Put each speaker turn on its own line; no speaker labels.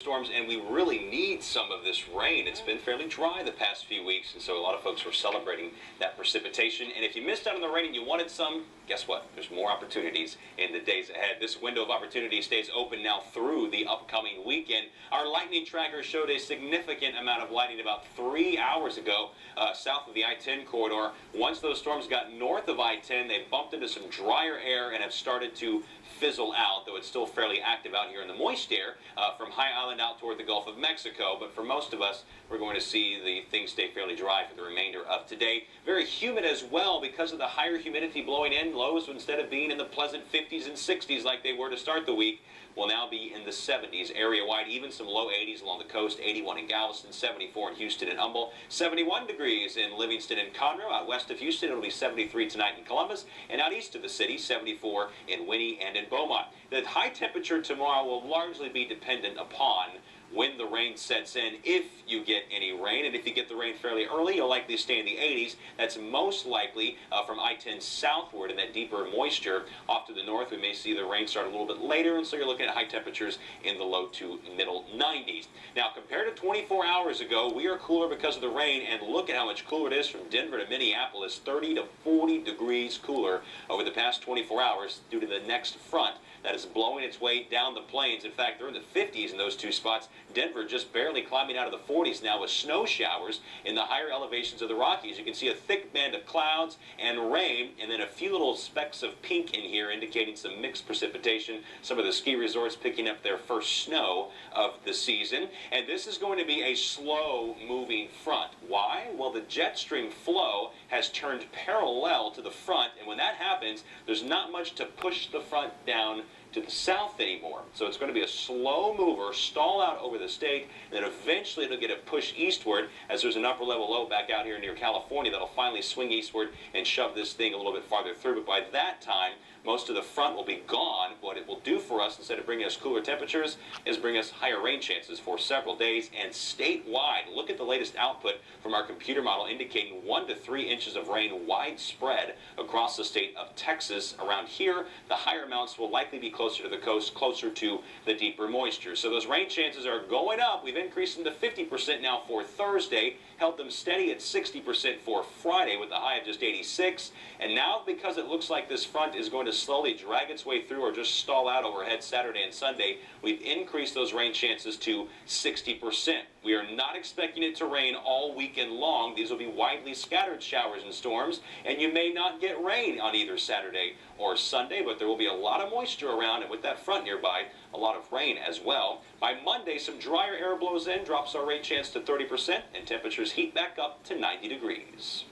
Storms, and we really need some of this rain. It's been fairly dry the past few weeks, and so a lot of folks were celebrating that precipitation. And if you missed out on the rain and you wanted some, guess what? There's more opportunities in the days ahead. This window of opportunity stays open now through the upcoming weekend. Our lightning tracker showed a significant amount of lightning about 3 hours ago south of the I-10 corridor. Once those storms got north of I-10, they bumped into some drier air and have started to fizzle out, though it's still fairly active out here in the moist air from High Island out toward the Gulf of Mexico. But for most of us, we're going to see the things stay fairly dry for the remainder of today. Very humid as well because of the higher humidity blowing in. Lows, instead of being in the pleasant 50s and 60s like they were to start the week, will now be in the 70s area-wide, even some low 80s along the coast, 81 in Galveston, 74 in Houston and Humble, 71 degrees in Livingston and Conroe. Out west of Houston, it'll be 73 tonight in Columbus, and out east of the city, 74 in Winnie and in Beaumont. The high temperature tomorrow will largely be dependent upon when the rain sets in, if you get any rain. And if you get the rain fairly early, you'll likely stay in the 80s. That's most likely from I-10 southward in that deeper moisture. Off to the north, we may see the rain start a little bit later, and so you're looking at high temperatures in the low to middle 90s. Now, compared to 24 hours ago, we are cooler because of the rain, and look at how much cooler it is from Denver to Minneapolis, 30 to 40 degrees cooler over the past 24 hours due to the next front that is blowing its way down the plains. In fact, they're in the 50s in those two spots. Denver just barely climbing out of the 40s now with snow showers in the higher elevations of the Rockies. You can see a thick band of clouds and rain, and then a few little specks of pink in here indicating some mixed precipitation. Some of the ski resorts picking up their first snow of the season. And this is going to be a slow-moving front. Why? Well, the jet stream flow has turned parallel to the front, and when that happens, there's not much to push the front down to the south anymore. So it's going to be a slow mover, stall out over the state, and then eventually it'll get a push eastward as there's an upper level low back out here near California that'll finally swing eastward and shove this thing a little bit farther through. But by that time, most of the front will be gone. What it will do for us, instead of bringing us cooler temperatures, is bring us higher rain chances for several days and statewide. Look at the latest output from our computer model indicating 1 to 3 inches of rain widespread across the state of Texas. Around here, the higher amounts will likely be closer to the coast, closer to the deeper moisture. So those rain chances are going up. We've increased them to 50% now for Thursday, held them steady at 60% for Friday with a high of just 86. And now, because it looks like this front is going to slowly drag its way through or just stall out overhead Saturday and Sunday, we've increased those rain chances to 60%. We are not expecting it to rain all weekend long. These will be widely scattered showers and storms, and you may not get rain on either Saturday or Sunday, but there will be a lot of moisture around, and with that front nearby, a lot of rain as well. By Monday, some drier air blows in, drops our rain chance to 30%, and temperatures heat back up to 90 degrees.